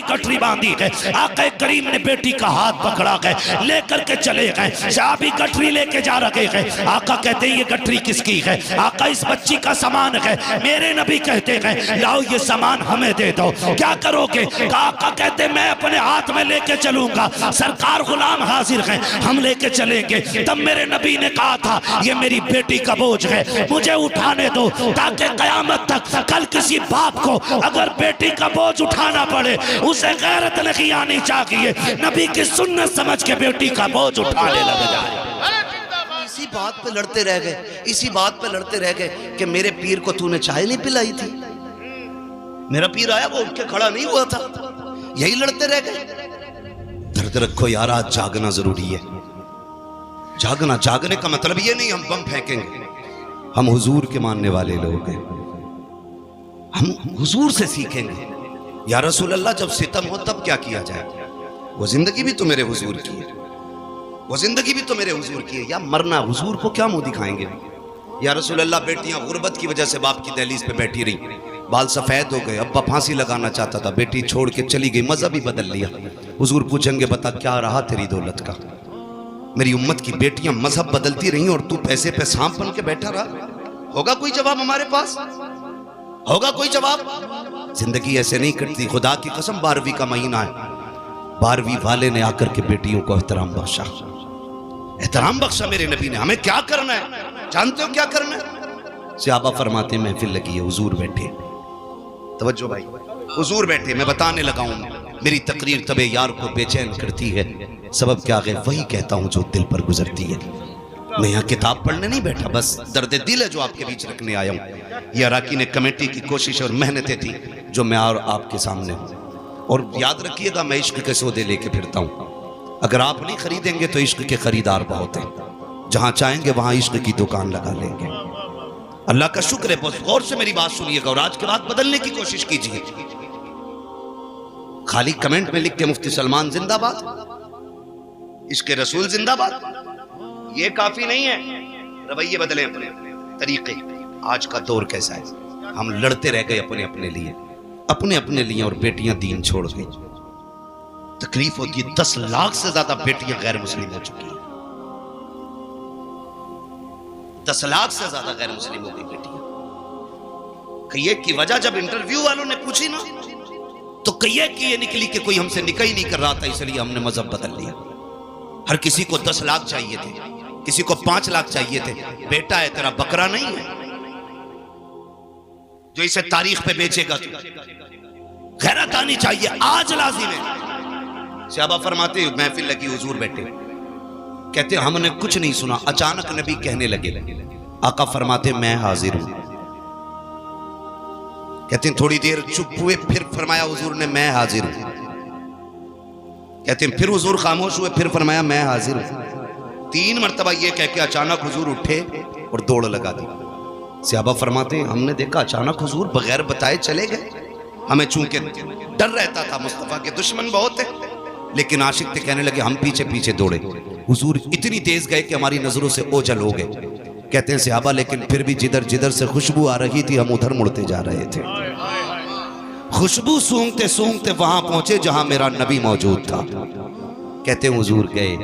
गठरी बांधी है। आका करीम ने बेटी का हाथ पकड़ा है, लेकर के चले गए। सहाबी गठरी लेके जा रहे हैं। आका कहते हैं ये गठरी किसकी है? आका इस बच्ची का सामान है। मेरे नबी कहते हैं लाओ ये सामान हमें दे दो। क्या करोगे? आका कहते मैं अपने हाथ में लेके चलूंगा, सरकार गुलाम हाजिर हैं, हम लेके चलेंगे। तब मेरे नबी ने कहा था ये मेरी बेटी का बोझ है, मुझे उठाने दो, ताकि कयामत तक कल किसी बाप को अगर बेटी का बोझ उठाना पड़े उसे गैरत नहीं आनी चाहिए, नबी की सुन्नत समझ के बेटी का बोझ उठाने लग जाए। इसी बात पे लड़ते रह गए, इसी बात पे लड़ते रह गए कि मेरे पीर को तूने चाय नहीं पिलाई थी। मेरा पीर आया वो उठ के खड़ा नहीं हुआ था। यही लड़ते रह गए। दर्द रखो यार, आज जागना जरूरी है। जागना, जागने का मतलब ये नहीं हम बम फेंकेंगे। हम हुजूर के मानने वाले लोग हैं, हम हुजूर से सीखेंगे। या रसूल अल्लाह जब सितम हो तब क्या किया जाए? वो जिंदगी भी तो मेरे हुजूर की है, वो जिंदगी भी तो मेरे हुजूर की है। या मरना, हुजूर को क्या मुंह दिखाएंगे? या रसूल अल्लाह बेटियां गुर्बत की वजह से बाप की दहलीज पे बैठी रही, बाल सफेद हो गए, अब्बा फांसी लगाना चाहता था, बेटी छोड़ के चली गई, मजहब ही बदल लिया। हुजूर पूछेंगे बता क्या रहा तेरी दौलत का? मेरी उम्मत की बेटियां मजहब बदलती रही और तू पैसे पे सांप बन के बैठा रहा। होगा कोई जवाब हमारे पास? होगा कोई जवाब? जिंदगी ऐसे नहीं कटती। खुदा की कसम 12वीं का महीना है, 12वीं वाले ने आकर के बेटियों को एहतराम बख्शा, एहतराम बख्शा मेरे नबी ने। हमें क्या करना है जानते हो? क्या करना है? सहाबा फरमाते महफिल लगी है, हुजूर बैठे, तवज्जो भाई, हुजूर बैठे, मैं बताने लगा हूं। मेरी तकरीर तबे यार को बेचैन करती है, सबब क्या है वही कहता हूं जो दिल पर गुजरती है। मैं यहाँ किताब पढ़ने नहीं बैठा, बस दर्द दिल है जो आपके बीच रखने आया हूँ। यह अराकीन कमेटी की कोशिश और मेहनतें थी जो मैं और आपके सामने हूँ। और याद रखिएगा मैं इश्क के सौदे लेके फिरता हूँ। अगर आप नहीं खरीदेंगे तो इश्क के खरीदार बहुत हैं, जहाँ चाहेंगे वहाँ इश्क की दुकान लगा लेंगे। अल्लाह का शुक्र है। बहुत गौर से मेरी बात सुनिएगा और आज के बाद बदलने की कोशिश कीजिए। खाली कमेंट में लिख के मुफ्ती सलमान जिंदाबाद, इश्क़े रसूल जिंदाबाद, ये काफी नहीं है। रवैये बदलें, अपने तरीके। आज का दौर कैसा है? हम लड़ते रह गए अपने अपने लिए, अपने अपने लिए, और बेटियां दीन छोड़ गई। तकलीफ होती है। 10 लाख से ज्यादा बेटियां गैर मुस्लिम हो चुकी हैं। 10 लाख से ज्यादा गैर मुस्लिम हो गई बेटियां। कहिए की वजह जब इंटरव्यू वालों ने पूछी ना, तो कहिए कि ये निकली कि कोई हमसे निकाह ही नहीं कर रहा था, इसलिए हमने मजहब बदल लिया। हर किसी को 10 लाख चाहिए थे, किसी को 5 लाख चाहिए थे। बेटा है तेरा, बकरा नहीं है जो इसे तारीख पे बेचेगा। गैरत आनी चाहिए, आज लाजिम है। सहाबा फरमाते महफिल लगी, हुजूर बैठे, कहते हमने कुछ नहीं सुना, अचानक नबी कहने लगे। आका फरमाते मैं हाजिर हूं। कहते हैं थोड़ी देर चुप हुए, फिर फरमाया हुजूर ने मैं हाजिर हूं। कहते हैं फिर हुजूर खामोश हुए, फिर फरमाया मैं हाजिर हूं। 3 मरतबा ये कह के अचानक हुजूर उठे और दौड़ लगा दी। सहाबा फरमाते हैं हमने देखा अचानक हुजूर बगैर बताए चले गए। हमें चूंकि डर रहता था, मुस्तफा के दुश्मन बहुत है, लेकिन आशिक थे, कहने लगे हम पीछे पीछे दौड़े। हुजूर इतनी तेज गए कि हमारी नजरों से ओझल हो गए। कहते हैं सहाबा लेकिन फिर भी जिधर जिधर से खुशबू आ रही थी हम उधर मुड़ते जा रहे थे। खुशबू सूंघते सूंघते वहां पहुंचे जहां मेरा नबी मौजूद था। कहते हैं हुजूर गए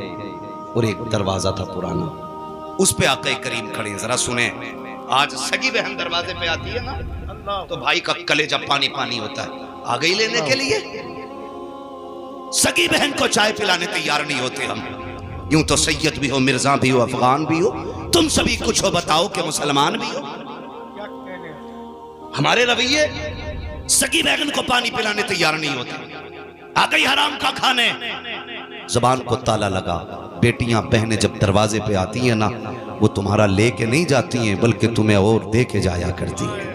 और एक दरवाजा था पुराना, उस पे आका करीम खड़े। जरा सुने, आज सगी बहन दरवाजे पे आती है ना तो भाई का कलेजा पानी पानी होता है। आ गई लेने के लिए, सगी बहन को चाय पिलाने तैयार नहीं होते हम। यूं तो सैयद भी हो, मिर्जा भी हो, अफगान भी हो, तुम सभी कुछ हो बताओ कि मुसलमान भी हो। हमारे रवैये सगी बहन को पानी पिलाने तैयार नहीं होते। आ गई हराम का खाने, जबान को ताला लगा। बेटियां बहनें जब दरवाजे पे आती हैं ना, वो तुम्हारा लेके नहीं जाती हैं बल्कि तुम्हें और दे के जाया करती हैं।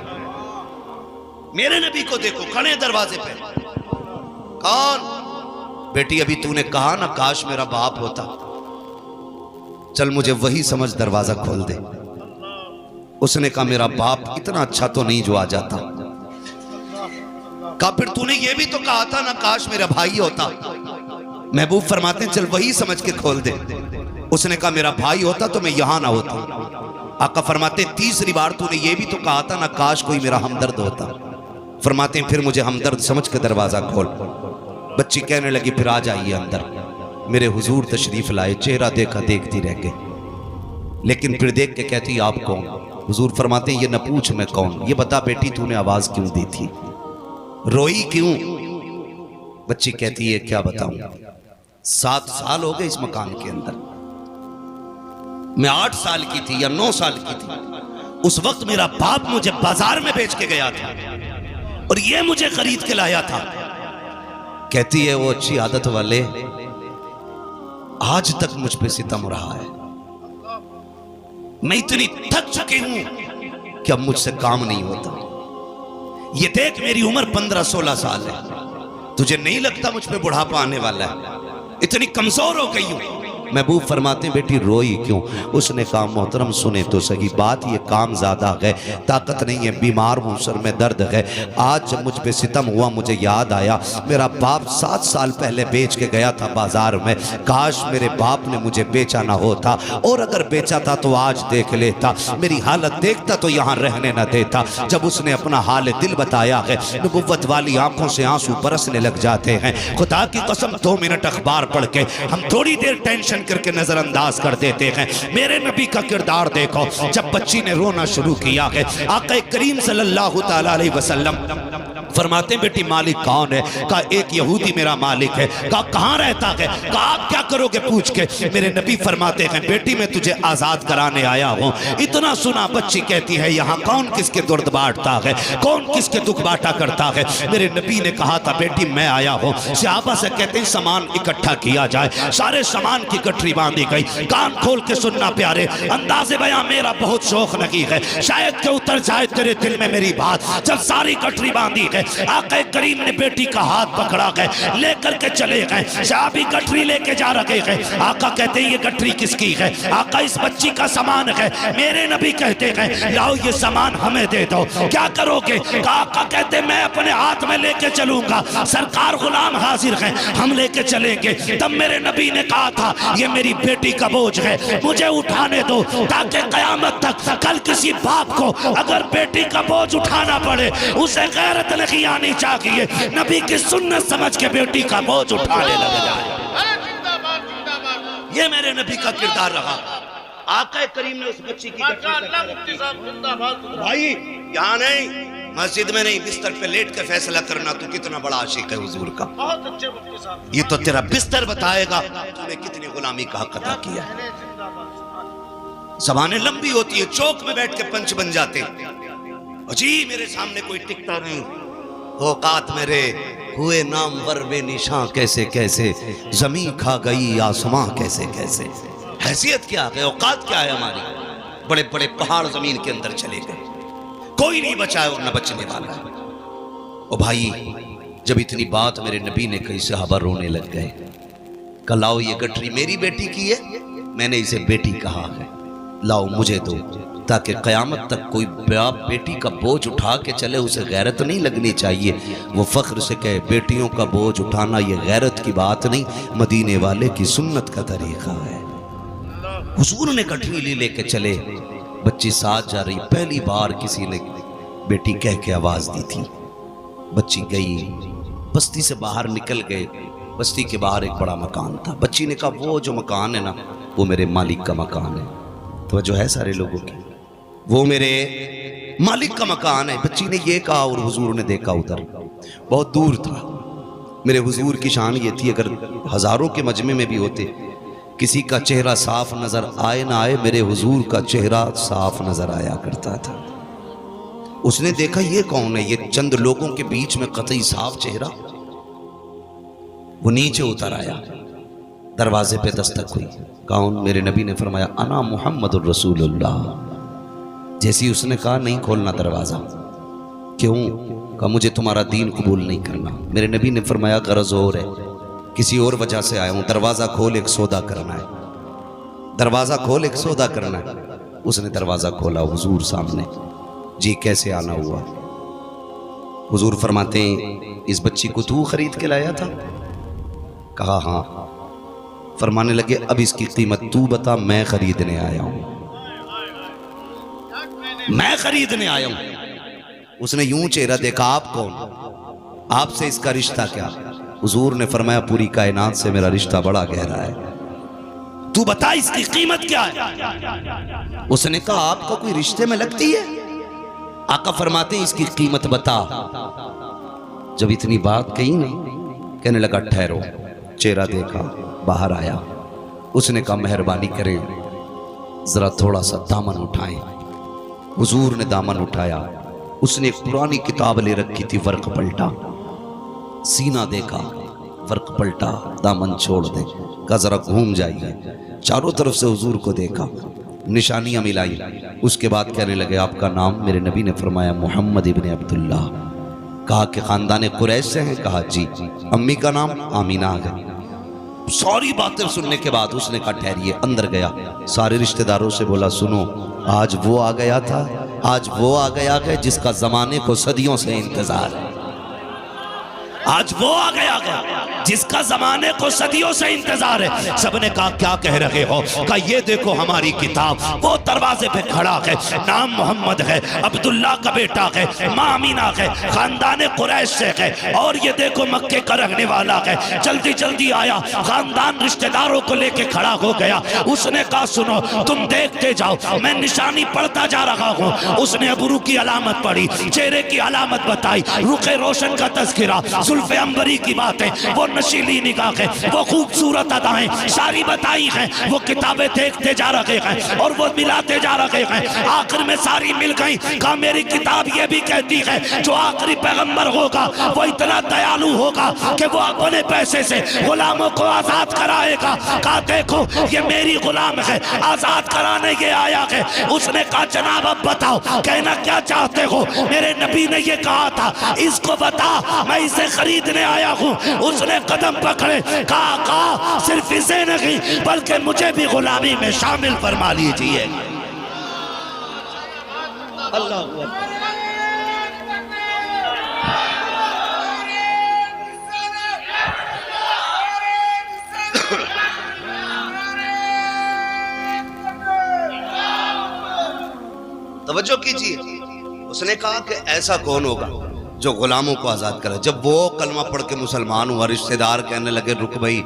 मेरे नबी को देखो खड़े दरवाजे पे। कौन? बेटी अभी तूने कहा ना काश मेरा बाप होता, चल मुझे वही समझ दरवाजा खोल दे। उसने कहा मेरा बाप इतना अच्छा तो नहीं जो आ जाता। कहा फिर तूने ये भी तो कहा था ना काश मेरा भाई होता। महबूब फरमाते हैं चल वही समझ के खोल दे। उसने कहा मेरा भाई होता तो मैं यहां ना होता। आका फरमाते तीसरी बार तूने ये भी तो कहा था ना काश कोई मेरा हमदर्द होता। फरमाते हैं फिर मुझे हमदर्द समझ के दरवाजा खोल। बच्ची कहने लगी फिर आ जाइए अंदर। मेरे हुजूर तशरीफ लाए, चेहरा देखा देखती रह गए, लेकिन फिर देख के कहती आप कौन? हुजूर फरमाते ये न पूछ मैं कौन, ये बता बेटी तूने आवाज क्यों दी थी, रोई क्यों? बच्ची कहती है क्या बताऊं, 7 साल हो गए इस मकान के अंदर। मैं 8 साल की थी या 9 साल की थी, उस वक्त मेरा बाप मुझे बाजार में बेच के गया था और ये मुझे खरीद के लाया था। कहती है वो अच्छी आदत वाले आज तक मुझ पे सितम रहा है। मैं इतनी थक चुकी हूं कि अब मुझसे काम नहीं होता। ये देख मेरी उम्र 15-16 साल है, तुझे नहीं लगता मुझ पे बुढ़ापा आने वाला है? इतनी कमजोर हो गई हूं। महबूब फरमाते बेटी रोई क्यों? उसने कहा मोहतरम सुने तो सही बात, ये काम ज्यादा है, ताकत नहीं है, बीमार हूं, सर में दर्द है। आज जब मुझ पे सितम हुआ मुझे याद आया मेरा बाप 7 साल पहले बेच के गया था बाजार में, काश मेरे बाप ने मुझे बेचा ना होता, और अगर बेचा था तो आज देख लेता, मेरी हालत देखता तो यहाँ रहने न देता। जब उसने अपना हाल दिल बताया है, नबुव्वत वाली आंखों से आंसू बरसने लग जाते हैं। खुदा की कसम 2 मिनट अखबार पढ़ के हम थोड़ी देर टेंशन करके नजरअंदाज कर देते हैं। मेरे नबी का किरदार देखो, जब बच्ची ने रोना शुरू किया है, आका करीम सल्लल्लाहु तआला अलैहि वसल्लम फरमाते बेटी मालिक कौन है? कहा एक यहूदी मेरा मालिक है। कहा कहाँ रहता है? कहा आप क्या करोगे पूछ के? मेरे नबी फरमाते हैं बेटी मैं तुझे आजाद कराने आया हूँ। इतना सुना बच्ची कहती है यहाँ कौन किसके दर्द बांटता है, कौन किसके दुख बांटा करता है? मेरे नबी ने कहा था बेटी मैं आया हूँ। सहाबा से कहते हैं सामान इकट्ठा किया जाए। सारे सामान की गठरी बांधी गई। कान खोल के सुनना प्यारे, अंदाज़े बयां मेरा बहुत शौक नहीं है, शायद के उतर जाए तेरे दिल में मेरी बात। जब सारी गठरी बांधी गई, आका करीम ने बेटी का हाथ पकड़ा गए, लेकर के चले गए। सहाबी गठरी लेके जा रहे हैं। आका कहते हैं ये गठरी किसकी है? आका इस बच्ची का सामान है। मेरे नबी कहते हैं लाओ ये सामान हमें दे दो। क्या करोगे? आका कहते मैं अपने हाथ में लेके चलूंगा, सरकार गुलाम हाजिर है, हम लेके चलेंगे। तब मेरे नबी ने कहा था ये मेरी बेटी का बोझ है, मुझे उठाने दो, ताकि कयामत तक कल किसी बाप को अगर बेटी का बोझ उठाना पड़े उसे गैरत नहीं आनी चाहिए, नबी की सुन्नत समझ के बेटी का बोझ उठाने लग जाए। ये मेरे नबी का किरदार रहा। आका करीम ने उस बच्ची की भाई यहाँ नहीं, मस्जिद में नहीं, बिस्तर पे लेट के फैसला करना तू कितना बड़ा आशिक है हुजूर का। बहुत अच्छे मुफ्ती साहब, ये तो तेरा बिस्तर बताएगा तूने कितनी गुलामी का हक अदा किया। ज़बानें लंबी होती है, चौक में बैठ के पंच बन जाते। जी मेरे सामने कोई टिकता नहीं, औकात मेरे हुए नामवर बेनिशां कैसे कैसे, जमीन खा गई आसमां कैसे कैसे। हैसियत क्या है, औकात क्या है हमारी? बड़े बड़े पहाड़ जमीन के अंदर चले गए, कोई नहीं बचा है और न बचने वाला है। ओ भाई जब इतनी बात मेरे नबी ने कही, सहाबा रोने लग गए। कल लाओ ये गठरी मेरी बेटी की है, मैंने इसे बेटी कहा है, लाओ मुझे दो, ताकि क़यामत तक कोई बाप बेटी का बोझ उठा के चले उसे गैरत नहीं लगनी चाहिए। वो फ़ख्र से कहे बेटियों का बोझ उठाना ये गैरत की बात नहीं, मदीने वाले की सुन्नत का तरीका है। हुजूर ने गठरी लेके चले, बच्ची साथ जा रही। पहली बार किसी ने बेटी कह के आवाज़ दी थी। बच्ची गई, बस्ती से बाहर निकल गए। बस्ती के बाहर एक बड़ा मकान था। बच्ची ने कहा वो जो मकान है ना वो मेरे मालिक का मकान है। तो जो है सारे लोगों की, वो मेरे मालिक का मकान है। बच्ची ने ये कहा और हुजूर ने देखा उधर, बहुत दूर था। मेरे हुजूर की शान ये थी अगर हजारों के मजमे में भी होते, किसी का चेहरा साफ नजर आए ना आए, मेरे हुजूर का चेहरा साफ नजर आया करता था। उसने देखा ये कौन है, ये चंद लोगों के बीच में कतई साफ चेहरा। वो नीचे उतर आया, दरवाजे पे दस्तक हुई। कौन? मेरे नबी ने फरमाया अना मुहम्मदुर रसूलुल्लाह। जैसी उसने कहा नहीं खोलना दरवाजा। क्यों? कहा मुझे तुम्हारा दीन कबूल नहीं करना। मेरे नबी ने फरमाया गरज और है, किसी और वजह से आया हूं, दरवाजा खोल एक सौदा करना है। दरवाजा खोल एक सौदा करना है। उसने दरवाजा खोला, हुजूर सामने। जी कैसे आना हुआ? हुजूर फरमाते हैं इस बच्ची को तू खरीद के लाया था? कहा हाँ। फरमाने लगे अब इसकी कीमत तू बता, मैं खरीदने आया हूं, मैं खरीदने आया हूं। उसने यूं चेहरा देखा, आप कौन? आपसे इसका रिश्ता क्या? हुजूर ने फरमाया पूरी कायनात से मेरा रिश्ता बड़ा गहरा है, तू बता इसकी कीमत क्या है। उसने कहा आपका कोई रिश्ते में लगती है? आका फरमाते हैं इसकी कीमत बता। जब इतनी बात कही ना, कहने लगा ठहरो। चेहरा देखा, बाहर आया। उसने कहा मेहरबानी करें जरा थोड़ा सा दामन उठाएं। हुजूर ने दामन उठाया। उसने एक पुरानी किताब ले रखी थी, वर्क पलटा, सीना देखा, वर्क पलटा, दामन छोड़ दे, कहा जरा घूम जाइए। चारों तरफ से हुजूर को देखा, निशानियां मिलाई। उसके बाद कहने लगे आपका नाम? मेरे नबी ने फरमाया मोहम्मद इब्ने अब्दुल्ला। कहा कि खानदान कुरैश से हैं? कहा जी। अम्मी का नाम? आमीना। आ गई। सारी बातें सुनने के बाद उसने कहा ठहरिए। अंदर गया, सारे रिश्तेदारों से बोला सुनो, आज वो आ गया था, आज वो आ गया है जिसका जमाने को सदियों से इंतजार है। आज वो आ गया जिसका जमाने को सदियों से इंतजार है। सबने कहा क्या कह रहे हो? कहा ये देखो हमारी किताब, वो दरवाजे पे खड़ा है, नाम मोहम्मद है, अब्दुल्ला का बेटा है, माँ अमीना है, खानदान कुरैश से है, और ये देखो मक्के का रहने वाला है। जल्दी जल्दी आया, खानदान रिश्तेदारों को लेके खड़ा हो गया। उसने कहा सुनो, तुम देखते जाओ, मैं निशानी पढ़ता जा रहा हूँ। उसने अबरू की अलामत पढ़ी, चेहरे की अलामत बताई, रुखे रोशन का तज़किरा, जुल्फ़े अंबरी की बातें, वो नशीली निगाहें, वो खूबसूरत अदाएं सारी बताई हैं। वो किताबें देखते जा रहे हैं और वो मिलाते जा रहे हैं। आखिर में सारी मिल गई। कहा मेरी किताब ये भी कहती है जो आखिरी पैगंबर होगा वो इतना दयालु होगा कि वो अपने पैसे से गुलामों को आजाद कराएगा। कहा देखो ये मेरी गुलाम है, आजाद कराने ये आया है। उसने कहा जनाब अब बताओ कहना क्या चाहते हो? मेरे नबी ने ये कहा था इसको बता, मैं इसे खरीदने आया हूँ। उसने कदम पकड़े, कहा सिर्फ इसे नहीं बल्कि मुझे भी गुलामी में शामिल फरमा लीजिए। अल्लाह तवज्जो कीजिए। उसने कहा कि ऐसा कौन होगा जो गुलामों को आजाद करे। जब वो कलमा पढ़ के मुसलमान हुआ, रिश्तेदार कहने लगे रुक भाई,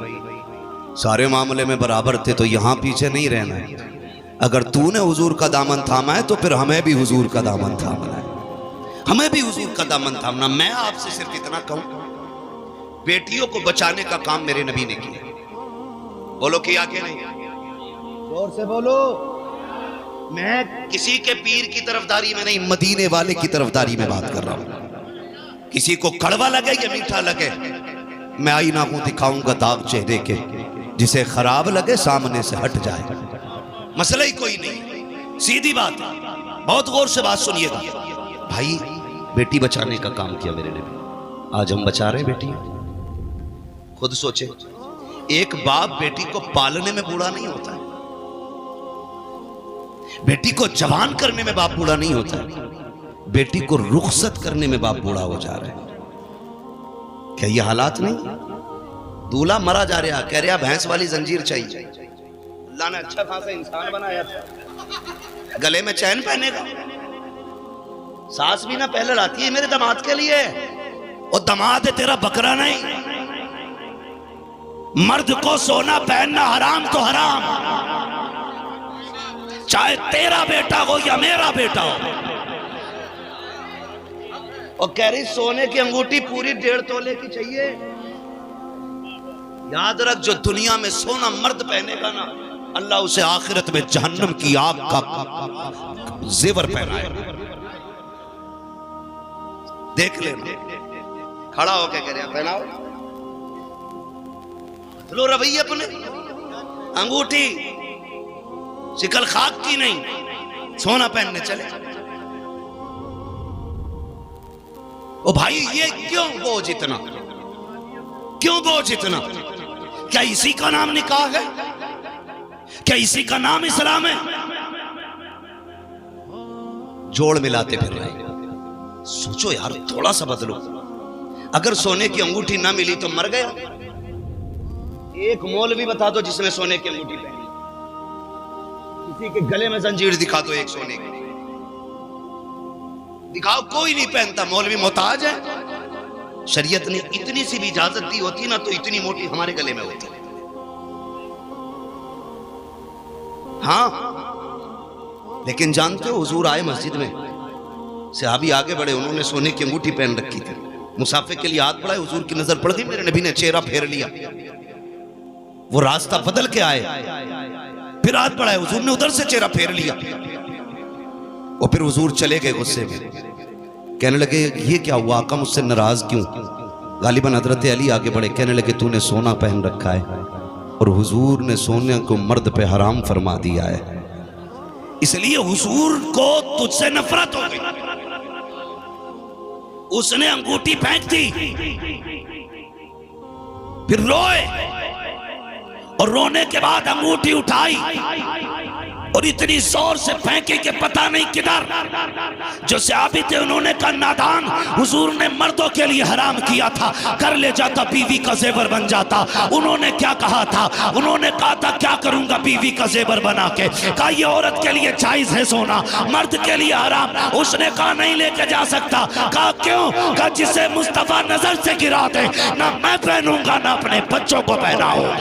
सारे मामले में बराबर थे तो यहाँ पीछे नहीं रहना है। अगर तूने हुजूर का दामन थामा है तो फिर हमें भी हुजूर का दामन थामना है, हमें भी हुजूर का दामन थामना। मैं आपसे सिर्फ इतना कहूं, बेटियों को बचाने का काम मेरे नबी ने किया। बोलो किया कि नहीं? जोर से बोलो। मैं किसी के पीर की तरफदारी में नहीं, मदीने वाले की तरफदारी में बात कर रहा हूं। किसी को कड़वा लगे या मीठा लगे, मैं आईना हूं, दिखाऊंगा दाग चेहरे के, जिसे खराब लगे सामने से हट जाए। मसला ही कोई नहीं, सीधी बात। बहुत गौर से बात सुनिएगा भाई। बेटी बचाने का काम किया मेरे ने, आज हम बचा रहे हैं बेटी। खुद सोचे, एक बाप बेटी को पालने में बूढ़ा नहीं होता, बेटी को जवान करने में बाप बूढ़ा नहीं होता, बेटी को रुखसत करने में बाप बूढ़ा हो जा रहा है। क्या ये हालात नहीं? दूल्हा मरा जा रहा, कह रहा भैंस वाली जंजीर चाहिए। अल्लाह ने अच्छा खासा इंसान बनाया था, गले में चैन पहनेगा। सास भी ना पहले लाती है मेरे दामाद के लिए, और दामाद है तेरा बकरा नहीं। मर्द को सोना पहनना हराम तो हराम, चाहे तेरा बेटा हो या मेरा बेटा हो। और कह रही सोने की अंगूठी पूरी 1.5 तोले की चाहिए। याद रख, जो दुनिया में सोना मर्द पहनेगा ना, अल्लाह उसे आखिरत में जहन्नम की आग का जेवर पहनाएगा। देख लेना। खड़ा होके कह रहा पहनाओ, लो रवैये अपने। अंगूठी शिकल खाक की नहीं, सोना पहनने चले। ओ भाई ये क्यों बोझ इतना, क्यों बोझ इतना? क्या इसी का नाम निकाह है? क्या इसी का नाम इस्लाम है? जोड़ मिलाते फिर रहे। सोचो यार, थोड़ा सा बदलो। अगर सोने की अंगूठी ना मिली तो मर गया। एक मौलवी बता दो जिसने सोने की अंगूठी पहनी, किसी के गले में जंजीर दिखा दो एक सोने की, दिखाओ, कोई नहीं पहनता। मौलवी मोहताज है, शरीयत ने इतनी सी भी इजाजत दी होती ना तो इतनी मोटी हमारे गले में होती। हाँ, लेकिन जानते हो हुजूर आए मस्जिद में, सहाबी आगे बढ़े, उन्होंने सोने की अंगूठी पहन रखी थी, मुसाफिर के लिए हाथ बढ़ाए, हुजूर की नजर पड़ गई, मेरे नबी ने चेहरा फेर लिया, वो रास्ता बदल के आए, फिर हाथ बढ़ाए, हुजूर ने उधर से चेहरा फेर लिया, और फिर हुजूर चले गए गुस्से में, कहने लगे ये क्या हुआ आका, मुझसे नाराज क्यों? गालिबन हजरत अली आगे बढ़े, कहने लगे तूने सोना पहन रखा है और हुजूर ने सोने को मर्द पे हराम फरमा दिया है, इसलिए हुजूर को तुझसे नफरत हो गई। उसने अंगूठी फेंक दी, फिर रोए और रोने के बाद अंगूठी उठाई और इतनी जोर से फेंकी कि पता नहीं किधर। जो सहाबी थे उन्होंने कहा नादान, हुजूर ने मर्दों के लिए हराम किया था, कर ले जाता बीवी का जेवर बन जाता। उन्होंने क्या कहा था? उन्होंने कहा था क्या करूंगा बीवी का जेवर बना के? कहा ये औरत के लिए जायज है सोना, मर्द के लिए हराम। उसने कहा नहीं लेके जा सकता। कहा क्यों? कहा जिसे मुस्तफा नजर से गिरा दे ना मैं पहनूंगा ना अपने बच्चों को पहनाऊंगा।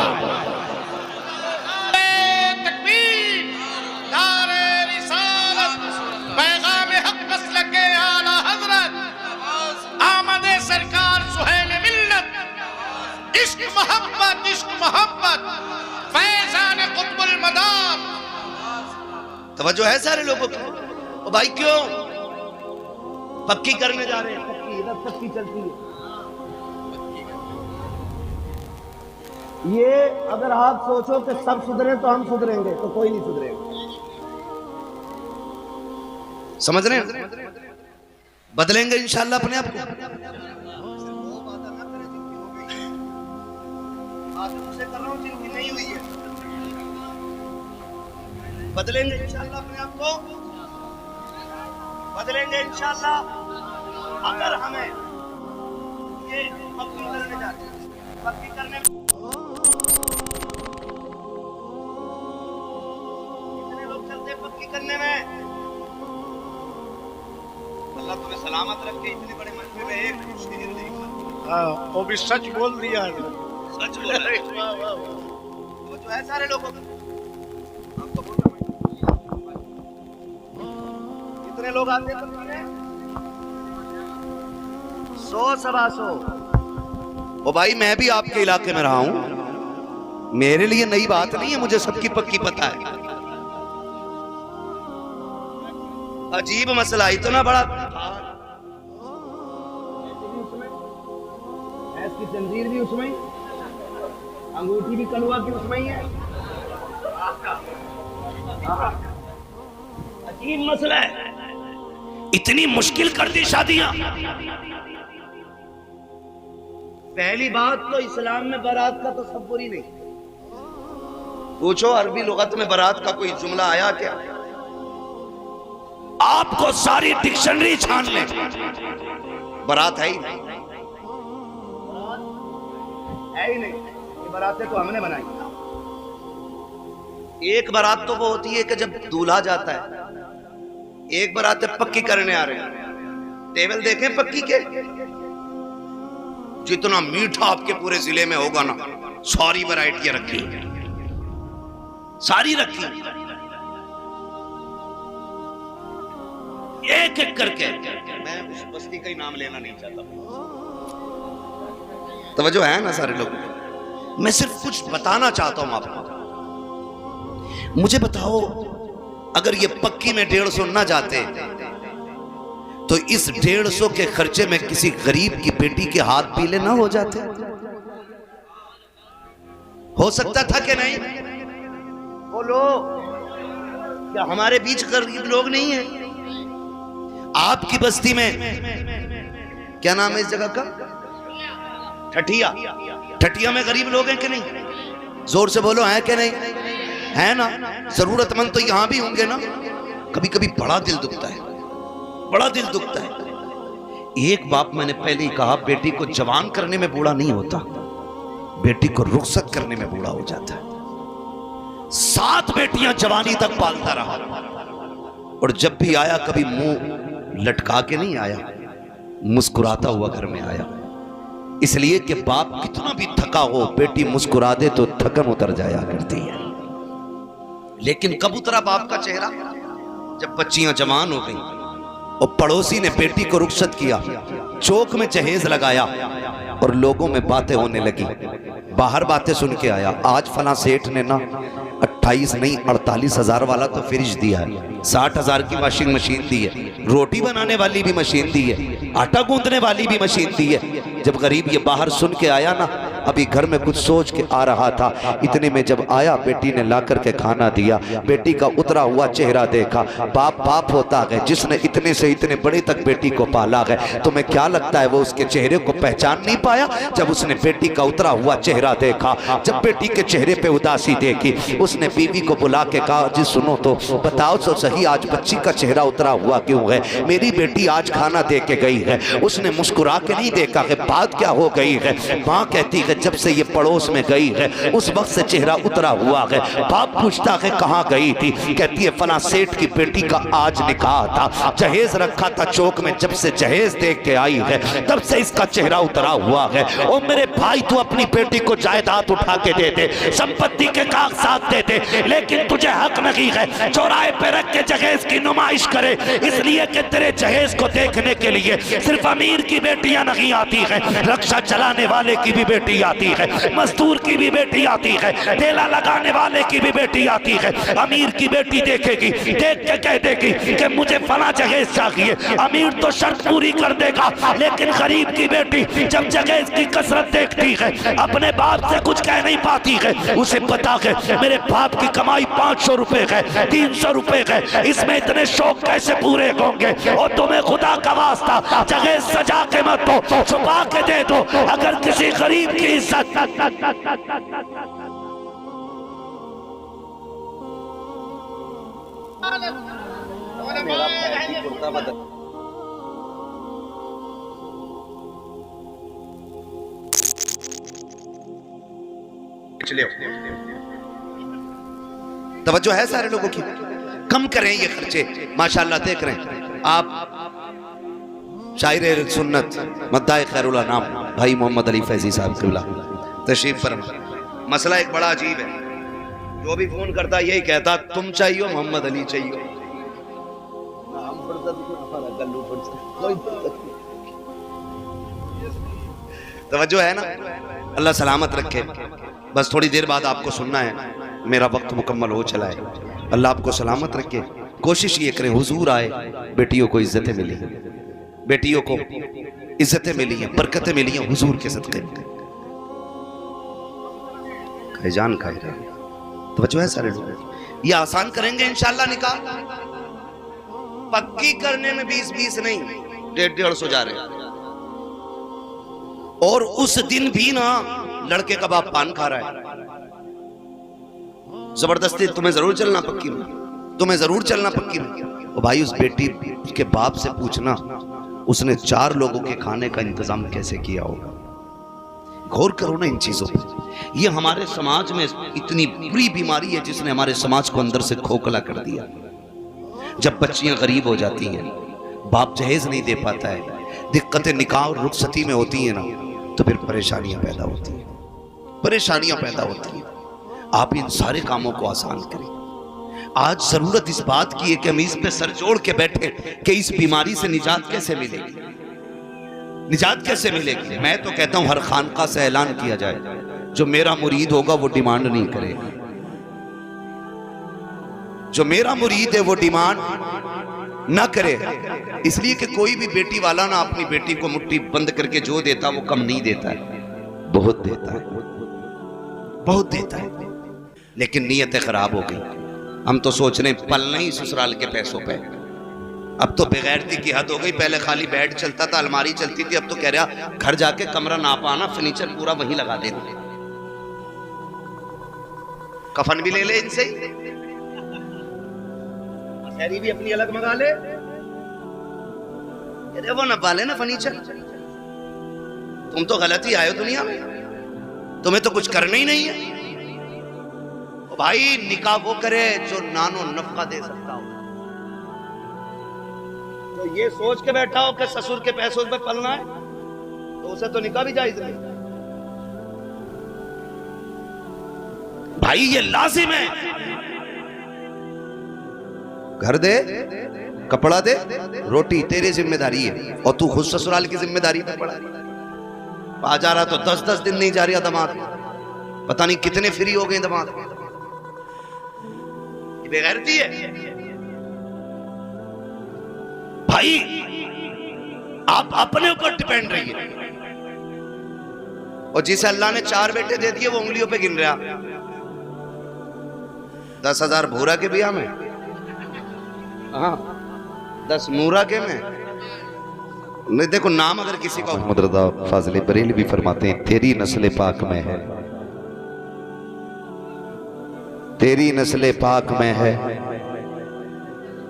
तवज्जो है सारे लोगों की। ओ भाई क्यों पक्की करने जा रहे हैं? पक्की इधर पक्की चलती है। ये अगर आप सोचो कि सब सुधरे तो हम सुधरेंगे, तो कोई नहीं सुधरेगा। समझ रहे हैं? बदलेंगे इंशाल्लाह अपने आप को। आज मुझसे कर रहा हूं जिनकी नहीं हुई है, बदलेंगे इंशाल्लाह अपने आप को, बदलेंगे इंशाल्लाह। अगर हमें ये पक्की करने जाते हैं, पक्की करने कितने लोग चलते पक्की करने में? अल्लाह तुम्हें सलामत रखे। इतने बड़े मजमे में एक शेर देखा। हाँ, वो भी सच बोल दिया है। सच बोल रहे हैं। वो जो है सारे लोगों को कितने लोग आते हैं पक्की में? 100 सवा 100। ओ भाई मैं भी आपके इलाके में रहा हूं, मेरे लिए नई बात नहीं है, मुझे सबकी पक्की पता है। अजीब मसला, इतना बड़ा भैंस की जंजीर भी उसमें, अंगूठी भी कलुआ की उसमें ही है। अजीब मसला है, इतनी मुश्किल कर दी शादियां। पहली बात तो इस्लाम में बारात का तसव्वुर ही नहीं। पूछो अरबी लुगत में बारात का कोई जुमला आया क्या? आपको सारी डिक्शनरी छान ले, बारात है ही नहीं, है ही नहीं। ये बारातें तो हमने बनाई। एक बारात तो वो होती है कि जब दूल्हा जाता है, एक बारात पक्की करने आ रहे हैं। टेबल देखें पक्की के, जितना मीठा आपके पूरे जिले में होगा ना, सारी वैरायटियां रखी, सारी रखी, एक एक करके। मैं उस बस्ती का ही नाम लेना नहीं चाहता, तवज्जो है ना सारे लोग। मैं सिर्फ कुछ बताना चाहता हूं आपको। मुझे बताओ अगर ये पक्की में 150 ना जाते तो इस 150 के खर्चे में किसी गरीब की बेटी के हाथ पीले ना हो जाते? हो सकता था कि नहीं? बोलो, क्या हमारे बीच गरीब लोग नहीं है? आपकी बस्ती में क्या नाम है इस जगह का? ठठिया। ठठिया में गरीब लोग हैं कि नहीं? जोर से बोलो, है कि नहीं? है ना? जरूरतमंद तो यहां भी होंगे ना। कभी कभी बड़ा दिल दुखता है, बड़ा दिल दुखता है। एक बाप मैंने पहले ही कहा, बेटी को जवान करने में बूढ़ा नहीं होता, बेटी को रुखसत करने में बूढ़ा हो जाता है। 7 बेटियां जवानी तक पालता रहा, और जब भी आया कभी मुंह लटका के नहीं आया, मुस्कुराता हुआ घर में आया। इसलिए कि बाप कितना भी थका हो, बेटी मुस्कुरा दे तो थकन उतर जाया करती है। लेकिन कब उतरा बाप का चेहरा? जब बच्चियां जवान हो गई और पड़ोसी ने बेटी को रुखसत किया, चौक में जहेज लगाया और लोगों में बातें होने लगी। बाहर बातें सुन के आया, आज फला सेठ ने ना 28 नहीं 48,000 वाला तो फ्रिज दिया है, 60,000 की वॉशिंग मशीन दी है, रोटी बनाने वाली भी मशीन दी है, आटा गूंदने वाली भी मशीन दी है। जब गरीब ये बाहर सुन के आया ना, अभी घर में कुछ सोच के आ रहा था, इतने में जब आया बेटी ने ला करके खाना दिया, बेटी का उतरा हुआ चेहरा देखा। बाप बाप होता है जिसने इतने से इतने बड़े तक बेटी को पाला है। तुम्हें क्या लगता है वो उसके चेहरे को पहचान नहीं पाया? जब उसने बेटी का उतरा हुआ चेहरा देखा, जब बेटी के चेहरे पे उदासी देखी, उसने बीवी को बुला के कहा, जी सुनो तो बताओ तो सही, आज बच्ची का चेहरा उतरा हुआ क्यों है? मेरी बेटी आज खाना दे के गई है। उसने मुस्कुरा के नहीं देखा कि बात क्या हो गई है। माँ कहती है जब से ये पड़ोस में गई है उस वक्त से चेहरा उतरा हुआ है। बाप पूछता है कहाँ गई थी? कहती है फला सेठ की बेटी का आज निकाह था, जहेज रखा था चौक में, जब से जहेज देख के आई है तब से इसका चेहरा उतरा हुआ है। ओ मेरे भाई, तू अपनी बेटी को जायदाद उठा के दे दे, संपत्ति के कागजात दे दे, लेकिन तुझे हक नहीं है चौराहे पे रख के जहेज की नुमाइश करे। इसलिए कि तेरे जहेज को देखने के लिए सिर्फ अमीर की बेटियां नहीं आती है, रक्षा चलाने वाले की भी बेटी आती है, मजदूर की भी बेटी आती है, ठेला लगाने वाले की भी बेटी आती है। अमीर की बेटी देखेगी, देख के कह देगी कि मुझे फला जहेज चाहिए। अमीर तो शर्त पूरी कर देगा, लेकिन गरीब की बेटी जब जहेज की कसरत देखती है अपने बाप से कुछ कह नहीं पाती है। उसे पता है मेरे बाप की कमाई 500 रुपए है, 300 रुपए है, इसमें इतने शौक कैसे पूरे होंगे? और तुम्हें खुदा का वास्ता जहेज सजा के मत दो, छुपा के दे दो। अगर किसी गरीब की इज्जत तवज्जो है सारे लोगों की? कम करें ये खर्चे। माशाल्लाह देख रहे हैं आप शायर सुन्नत मद्दाए खैरुल नाम भाई मोहम्मद अली फैजी साहब किबला तशरीफ पर। मसला एक बड़ा अजीब है, जो भी फोन करता यही कहता तुम चाहिए मोहम्मद अली चाहिए। तवज्जो है ना? अल्लाह सलामत रखे। बस थोड़ी देर बाद आपको सुनना है, मेरा वक्त मुकम्मल हो चला है। अल्लाह आपको सलामत रखे। कोशिश ये करें हुजूर आए, बेटियों को इज्जतें मिली, बेटियों को इज्जतें मिली हैं, बरकतें मिली हैं हुजूर के सदक़े। जान खाए तो बच्चों है सारे लोग ये आसान करेंगे इंशाल्लाह निकाह। पक्की करने में 20-20 नहीं 150-150 जा रहे हैं। और उस दिन भी ना लड़के का बाप पान खा रहा है। जबरदस्ती तुम्हें जरूर चलना पक्की में, तुम्हें जरूर चलना पक्की में। और भाई उस बेटी के बाप से पूछना उसने 4 लोगों के खाने का इंतजाम कैसे किया होगा। गौर करो ना इन चीजों पर। ये हमारे समाज में इतनी बुरी बीमारी है जिसने हमारे समाज को अंदर से खोखला कर दिया। जब बच्चियां गरीब हो जाती हैं, बाप जहेज नहीं दे पाता है, दिक्कतें निकाह और रुखसती में होती हैं ना, तो फिर परेशानियां पैदा होती हैं, परेशानियां पैदा होती हैं। आप इन सारे कामों को आसान करें। आज जरूरत इस बात की है कि हम इस पे सर जोड़ के बैठे कि इस बीमारी से निजात कैसे मिलेगी, निजात कैसे मिलेगी। मैं तो कहता हूं हर खानका से ऐलान किया जाए, जो मेरा मुरीद होगा वो डिमांड नहीं करेगा, जो मेरा मुरीद है वो डिमांड ना करे। इसलिए कि कोई भी बेटी वाला ना अपनी बेटी को मुट्ठी बंद करके जो देता वो कम नहीं देता है, बहुत देता है, बहुत देता है। लेकिन नीयतें खराब हो गई। हम तो सोच रहे पलना ही ससुराल के पैसों पे। अब तो बेगैरती की हद हो गई। पहले खाली बेड चलता था, अलमारी चलती थी, अब तो कह रहा घर जाके कमरा ना पाना, फर्नीचर पूरा वहीं लगा देते। कफन भी ले ले इनसे, शहरी भी अपनी अलग मंगा ले, वो न पाले ना फर्नीचर। तुम तो गलत ही आए हो दुनिया में, तुम्हें तो कुछ करना ही नहीं है। भाई निकाह वो करे जो नानो नफका दे सकता हो। तो ये सोच के बैठा हो कि ससुर के पैसों पे पलना है, तो तो उसे तो निकाह भी जायज नहीं। भाई ये लाजिम है। घर दे, कपड़ा दे, रोटी तेरी जिम्मेदारी है और तू खुद ससुराल की जिम्मेदारी पर पड़ा। आ जा रहा तो 10-10 दिन नहीं जा रहा दामाद, पता नहीं कितने फ्री हो गए दामाद। ये बेगैरती है भाई। आप अपने ऊपर डिपेंड रहिए। और जिसे अल्लाह ने 4 बेटे दे दिए वो उंगलियों पे गिन रहा। 10,000 भूरा के बिया में, हाँ 10 मूरा के में नहीं। देखो नाम अगर किसी का मोहम्मद रज़ा फाज़िल बरेली भी फरमाते हैं, तेरी नस्ल पाक में है, तेरी नस्ल पाक में है।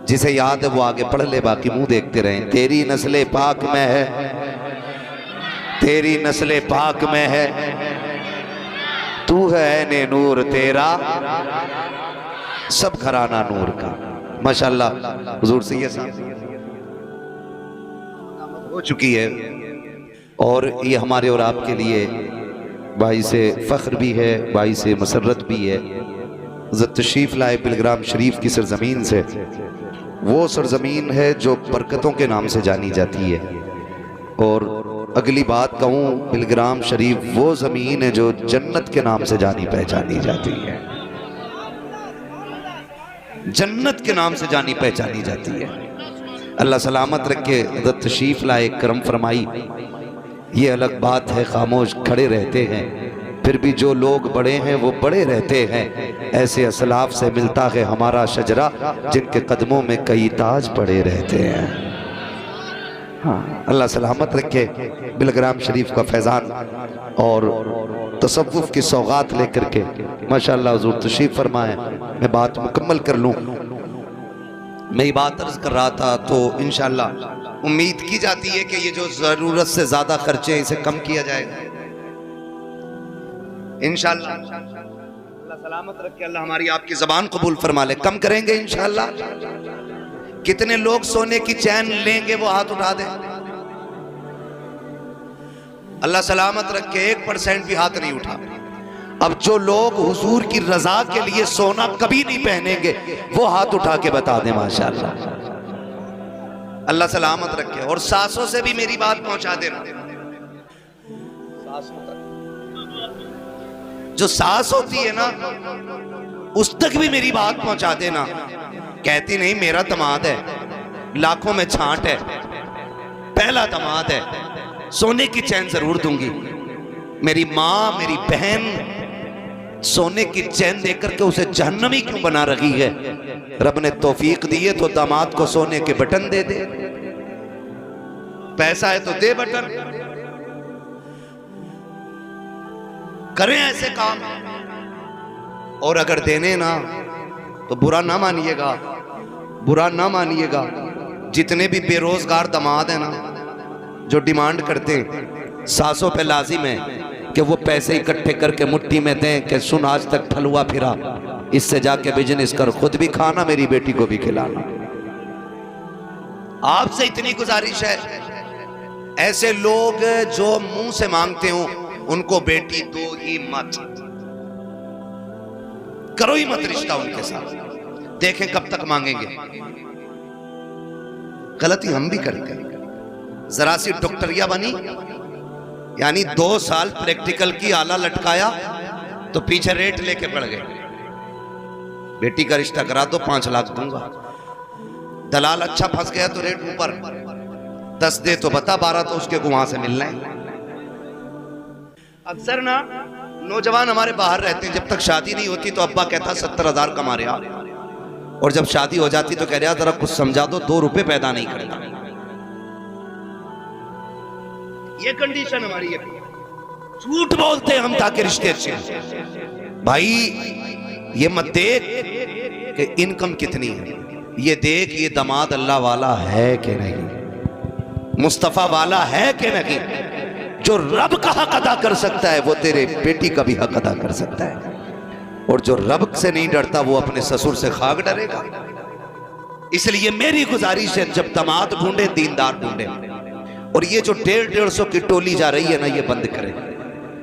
जिसे याद है वो आगे पढ़ ले, बाकी मुंह देखते रहें। तेरी नस्ल पाक में है, तेरी नस्ल पाक में है, तू है ने नूर तेरा सब घराना नूर का। माशाअल्लाह हुजूर सैयद साहब हो चुकी है और ये हमारे और आपके लिए बाइसे फ़ख्र भी है, बाइसे मसरत भी है। तशरीफ़ लाए बिलग्राम शरीफ की सरजमीन से। वो सरजमीन है जो बरकतों के नाम से जानी जाती है। और अगली बात कहूँ, बिलग्राम शरीफ वो ज़मीन है जो जन्नत के नाम से जानी पहचानी जाती है, जन्नत के नाम से जानी पहचानी जाती है। अल्लाह सलामत रखे। तशरीफ़ लाए, करम फरमाई। ये अलग बात है खामोश खड़े रहते हैं, फिर भी जो लोग बड़े हैं वो बड़े रहते हैं। ऐसे असलाफ से मिलता है हमारा शजरा, जिनके कदमों में कई ताज पड़े रहते हैं। हाँ, अल्लाह सलामत रखे। बिलग्राम शरीफ का फैज़ान और तसव्वुफ़ की सौगात लेकर के माशाअल्लाह हुज़ूर तशरीफ़ फरमाए। मैं बात मुकम्मल कर लूँ। मैं ये बात अर्ज़ कर रहा था तो इंशाअल्लाह उम्मीद की जाती है कि ये जो ज़रूरत से ज़्यादा खर्चे हैं इसे कम किया जाएगा इंशाअल्लाह। अल्लाह सलामत रखे, अल्लाह हमारी आपकी ज़बान कबूल फरमा ले। कम करेंगे इंशाअल्लाह। कितने लोग सोने की चैन लेंगे वो हाथ उठा दें। अल्लाह सलामत रखे, 1% भी हाथ नहीं उठा। अब जो लोग हुजूर की रजा के लिए सोना कभी नहीं पहनेंगे वो हाथ उठा के बता दें माशाअल्लाह। अल्लाह सलामत रखे। और सासों से भी मेरी बात पहुंचा देना। सासों तक, जो सास होती है ना उस तक भी मेरी बात पहुंचा देना। कहती नहीं मेरा दामाद है, लाखों में छांट है, पहला दामाद है, सोने की चैन जरूर दूंगी। मेरी माँ मेरी बहन सोने की चैन देकर के उसे जहन्नमी क्यों बना रही है? रब ने तौफीक दी है तो दामाद को सोने के बटन दे दे, पैसा है तो दे बटन, करें ऐसे काम। और अगर देने ना तो बुरा ना मानिएगा, बुरा ना मानिएगा। जितने भी बेरोजगार दामाद हैं ना जो डिमांड करते हैं, सासों पे लाजिम है कि वो पैसे इकट्ठे करके मुट्ठी में दें कि सुन आज तक फलुआ फिरा, इससे जाके बिजनेस कर, खुद भी खाना मेरी बेटी को भी खिलाना। आपसे इतनी गुजारिश है, ऐसे लोग जो मुंह से मांगते हो उनको बेटी दो ही मत, करो ही मत रिश्ता उनके साथ, देखें कब तक मांगेंगे। गलती हम भी करते हैं। जरा सी डॉक्टरिया बनी, यानी 2 साल प्रैक्टिकल की आला लटकाया तो पीछे रेट लेके पड़ गए। बेटी का रिश्ता करा दो 5 लाख दूंगा, दलाल अच्छा फंस गया तो रेट ऊपर, 10 दे तो बता, 12 तो उसके को वहां से मिलना है। अक्सर ना नौजवान हमारे बाहर रहते हैं, जब तक शादी नहीं होती तो अब्बा कहता 70,000 कमा रहे आप, और जब शादी हो जाती तो कह रहा जरा कुछ समझा दो, 2 रुपए पैदा नहीं करता। ये कंडीशन हमारी है। झूठ बोलते हैं हम ताकि रिश्ते अच्छे। भाई ये मत देख कि इनकम कितनी है, ये देख ये दामाद अल्लाह वाला है कि नहीं, मुस्तफा वाला है कि नहीं। जो रब का हक अदा कर सकता है वो तेरे बेटी का भी हक अदा कर सकता है, और जो रब से नहीं डरता वो अपने ससुर से खाक डरेगा। इसलिए मेरी गुजारिश है, जब दामाद ढूंढे दीनदार ढूंढे, और ये जो 150 की टोली जा रही है ना, ये बंद करें,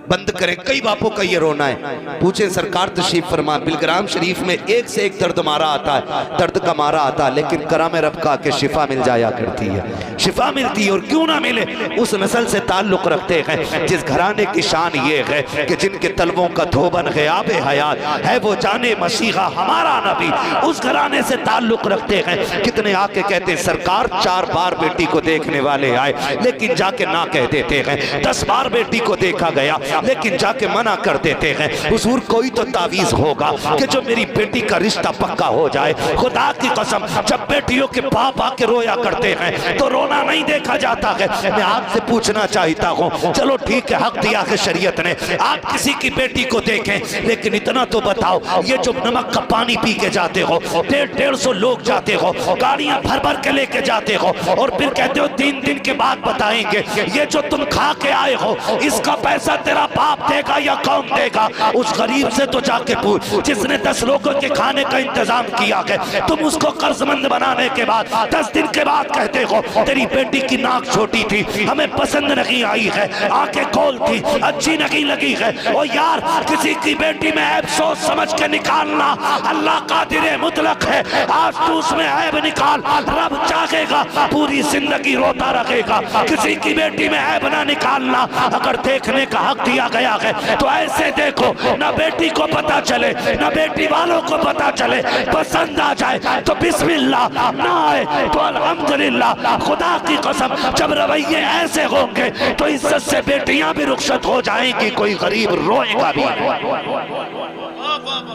बंद करें। कई बापों का ये रोना है। पूछे सरकार तशरीफ फरमा, बिलग्राम शरीफ में एक से एक दर्द मारा आता है, दर्द का मारा आता है, लेकिन कराम रब का के शिफा मिल जाया करती है, शिफा मिलती है। और क्यों ना मिले, उस नस्ल से ताल्लुक रखते हैं जिस घराने की शान ये है कि जिनके तलवों का धोबन ग़याब हयात है, वो जाने मसीहा हमारा नबी, उस घराने से ताल्लुक रखते हैं। कितने आके कहते हैं सरकार 4 बार बेटी को देखने वाले आए, लेकिन जाके ना कह देते हैं। 10 बार बेटी को देखा गया, लेकिन जाके मना कर देते हैं। हुजूर कोई तो तावीज होगा कि जो मेरी बेटी का रिश्ता पक्का हो जाए। खुदा की कसम, जब बेटियों के बाप आके रोया करते हैं तो रोना नहीं देखा जाता है। मैं आपसे पूछना चाहता हूँ, चलो ठीक है, हक दिया है शरीयत ने, आप किसी की बेटी को देखें, लेकिन इतना तो बताओ, ये जो नमक का पानी पी के जाते हो, 150 लोग जाते हो, गाड़ियां भर भर के लेके जाते हो, और फिर कहते हो 3 दिन के बाद बताएंगे, ये जो तुम खा के आए हो इसका पैसा तेरा बाप देगा या कौन देगा? उस गरीब से तो जाके पूछ जिसने 10 लोगों के खाने का इंतजाम किया है। तुम उसको कर्जमंद बनाने के बाद 10 दिन के बाद कहते हो तेरी बेटी की नाक छोटी थी, हमें पसंद नहीं आई है, आंखें गोल थी, अच्छी नहीं लगी है। ओ यार, किसी की बेटी में ऐब सोच समझ के निकालना, अल्लाह कादिर मुतलक है। आज तू उसमें ऐब निकाल, रब चाहेगा पूरी जिंदगी रोता रहेगा। किसी की बेटी में ऐब ना निकालना। अगर देखने का हक दिया गया है तो ऐसे देखो, ना बेटी को पता चले ना बेटी वालों को पता चले, पसंद आ जाए तो बिस्मिल्लाह, ना आए तो अल्हम्दुलिल्लाह। खुदा की कसम, जब रवैये ऐसे होंगे तो इज्जत से बेटियां भी रुखसत हो जाएंगी, कोई गरीब रोएगा भी।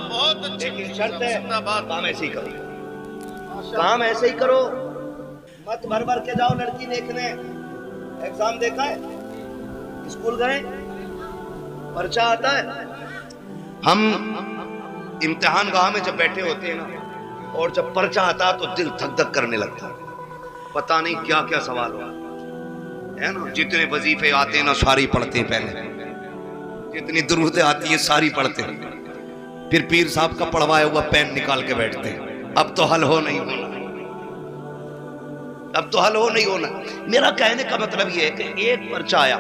बहुत अच्छी शर्त है, काम ऐसे ही करो, काम ऐसे ही करो, मत भर भर के जाओ लड़की देखने। एग्जाम देखा है, स्कूल गए, पर्चा आता है। हम इम्तिहान गाह में जब बैठे होते हैं ना, और जब पर्चा आता है तो दिल धक धक करने लगता है, पता नहीं क्या क्या सवाल हो, है ना। जितने वजीफे आते हैं ना सारी पढ़ते हैं, पहले जितनी दुरूदें आती है सारी पढ़ते हैं, फिर पीर साहब का पढ़वाया हुआ पेन निकाल के बैठते हैं। अब तो हल हो नहीं होना, अब तो हल हो नहीं होना। मेरा कहने का मतलब यह है कि एक पर्चा आया,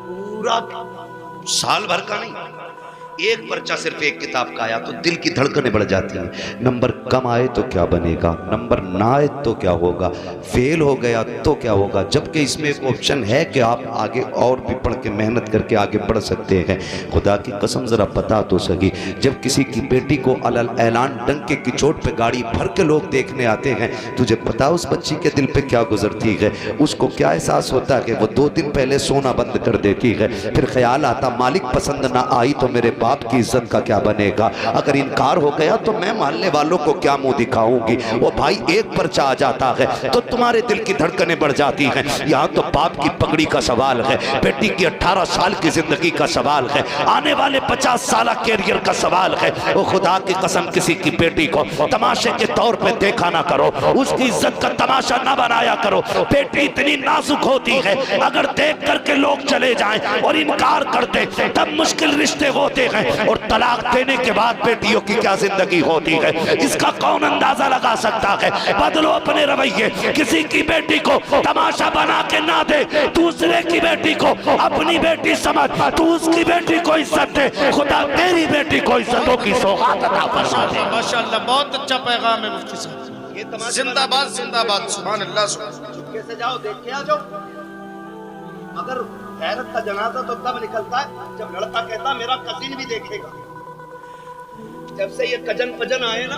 पूरा साल भर का नहीं, एक पर्चा सिर्फ एक किताब का आया तो दिल की धड़कनें बढ़ जाती हैं। नंबर कम आए तो क्या बनेगा, नंबर ना आए तो क्या होगा, फेल हो गया तो क्या होगा। जबकि इसमें एक ऑप्शन है कि आप आगे और भी पढ़ के मेहनत करके आगे बढ़ सकते हैं। खुदा की कसम जरा पता तो सही, जब किसी की बेटी को अलल ऐलान डंके की चोट पे गाड़ी भर के लोग देखने आते हैं, तुझे पता उस बच्ची के दिल पे क्या गुजरती है, उसको क्या एहसास होता है कि वो 2 दिन पहले सोना बंद कर देती है। फिर ख्याल आता मालिक पसंद ना आई तो मेरे बाप की इज्जत का क्या बनेगा, अगर इनकार हो गया तो मैं मोहल्ले वालों को क्या मुंह दिखाऊंगी। वो भाई एक पर्चा आ जाता है तो तुम्हारे दिल की धड़कनें बढ़ जाती हैं। यहाँ तो बाप की पगड़ी का सवाल है, बेटी की 18 साल की जिंदगी का सवाल है, आने वाले 50 साल कैरियर का सवाल है। वो खुदा की कसम, किसी की बेटी को तमाशे के तौर पे देखा ना करो, उसकी इज्जत का तमाशा ना बनाया करो। बेटी इतनी नाजुक होती है, अगर देख करके लोग चले जाएं और इनकार करते तब मुश्किल रिश्ते होते हैं, और तलाक देने के बाद बेटियों की क्या जिंदगी होती है, इसका कौन अंदाजा लगा सकता है। बदलो अपने रवैये, किसी की बेटी को तमाशा बना के ना दे, दूसरे की बेटी को अपनी बेटी समझ, तू उसकी बेटी को इज्जत दे, खुदा तेरी बेटी को इज्जतों की सौगात अता फरमाए। माशाअल्लाह, बहुत अच्छा पैगाम है मुफ्ती साहब। ये तमाशा जिंदाबाद जिंदाबाद, सुभान अल्लाह। चुपके से जाओ, देख के आ जाओ। मगर गैरत का जनाजा तो तब निकलता है जब लड़का कहता मेरा कजिन भी देखेगा। जब से ये कजन पजन आए ना,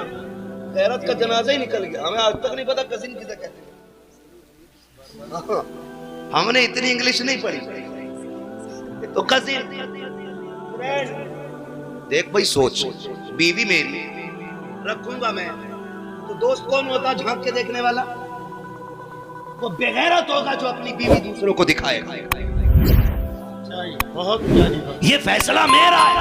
गैरत का जनाजा ही निकल गया। हमें आज तक नहीं पता कजिन किसे कहते हैं। हमने इतनी इंग्लिश नहीं पढ़ी, तो कजिन देख भाई, सोच, बीवी मेरी रखूंगा मैं, तो दोस्त कौन होता झांक के देखने वाला? वो बेगैरत होगा जो अपनी बीवी दूसरों को दिखाएगा। बहुत प्यारी बात। ये फैसला मेरा है,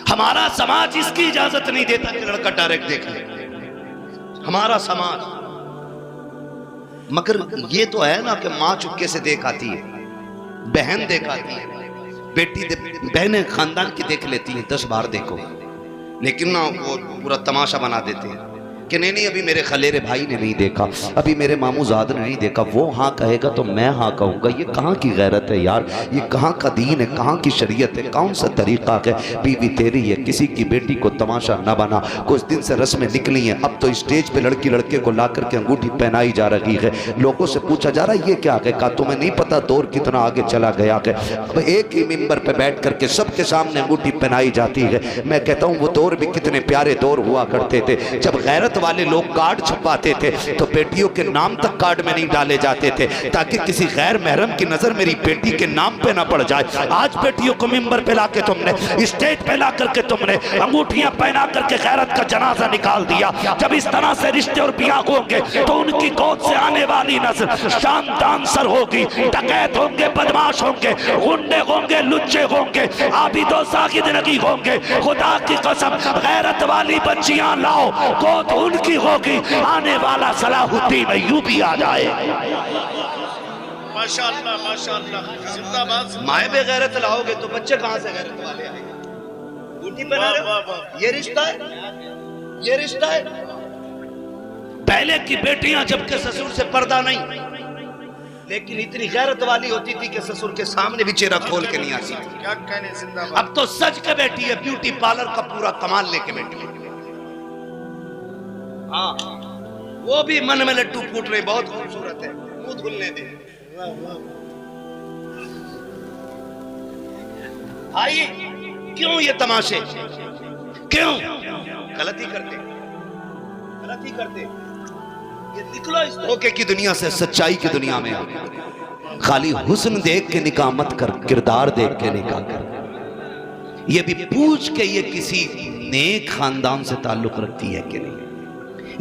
हमारा समाज इसकी इजाजत नहीं देता कि लड़का डायरेक्ट देख ले, हमारा समाज। मगर ये तो है ना कि माँ चुपके से देख आती है, बहन देख आती है, बेटी बहनें खानदान की देख लेती हैं 10 बार देखो, लेकिन ना वो पूरा तमाशा बना देते हैं। कि नहीं अभी मेरे खलेरे भाई ने नहीं देखा, अभी मेरे मामूजाद ने नहीं देखा, वो हाँ कहेगा तो मैं हाँ कहूँगा। ये कहाँ की गैरत है यार, ये कहाँ का दीन है, कहाँ की शरीयत है, कौन सा तरीक़ा है। बीवी तेरी है, किसी की बेटी को तमाशा न बना। कुछ दिन से रस्में निकली हैं, अब तो स्टेज पे लड़की लड़के को ला करके अंगूठी पहनाई जा रही है। लोगों से पूछा जा रहा है ये क्या है, कहा तुम्हें नहीं पता दौर कितना आगे चला गया है। अब एक ही मिंबर पे बैठ करके सबके सामने अंगूठी पहनाई जाती है। मैं कहता हूँ वो दौर भी कितने प्यारे दौर हुआ करते थे, जब गैरत वाले लोग कार्ड छपवाते थे तो बेटियों के नाम तक कार्ड में नहीं डाले जाते थे, ताकि किसी गैर महरम की नजर मेरी बेटी के नाम पे ना पड़ जाए। आज बेटियों को मिंबर पे लाके तुमने, स्टेज पे ला करके तुमने अंगूठियां पहना करके गैरत का जनाजा निकाल दिया। जब इस तरह से रिश्ते और ब्याह होंगे तो उनकी गोद से आने वाली नस्ल शानदान सर होगी, डकैत होंगे, बदमाश होंगे, गुंडे होंगे, लुच्चे होंगे, आबिदो साकिद नहीं होंगे। खुदा की कसम गैरत वाली बच्चियां लाओ, गोद उनकी होगी, आने वाला सलाहुद्दीन अय्यूबी आ जाए। माशाअल्लाह माशाअल्लाह, जिंदाबाद। माए बेगैरत लाओगे तो बच्चे कहां से गैरत वाले आएंगे? अंगूठी पहना रहे हो, ये रिश्ता है, ये रिश्ता है। पहले की बेटियां जबकि ससुर से पर्दा नहीं, लेकिन इतनी गैरत वाली होती थी कि ससुर के सामने भी चेहरा खोल के नहीं आती थी। क्या कहने, जिंदाबाद। अब तो सज के बैठी है, ब्यूटी पार्लर का पूरा कमाल लेके बैठी है। हाँ, वो भी मन में लड्डू फूट रहे, बहुत खूबसूरत है, मुंह धुलने दे। भाई क्यों ये तमाशे, क्यों? गलती करते, गलती करते। ये निकलो इस धोखे की दुनिया से, सच्चाई की दुनिया में। खाली हुस्न देख के निकाह मत कर, किरदार देख के निकाह कर। ये भी पूछ के ये किसी नेक खानदान से ताल्लुक रखती है कि नहीं।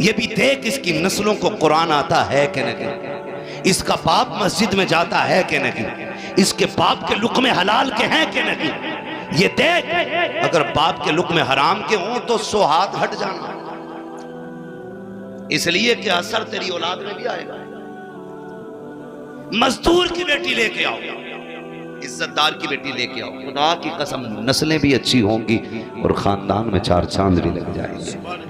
ये भी देख इसकी नस्लों को कुरान आता है कि नहीं, इसका बाप मस्जिद में जाता है कि नहीं, इसके बाप के लुक़्मे हलाल के हैं कि नहीं। ये देख, अगर बाप के लुक़्मे हराम के हों तो 100 हाथ हट जाना, इसलिए कि असर तेरी औलाद में भी आएगा। मजदूर की बेटी लेके आओ, इज्जतदार की बेटी लेके आओ, खुदा की कसम नस्लें भी अच्छी होंगी और खानदान में 4 चांद भी लग जाएंगे।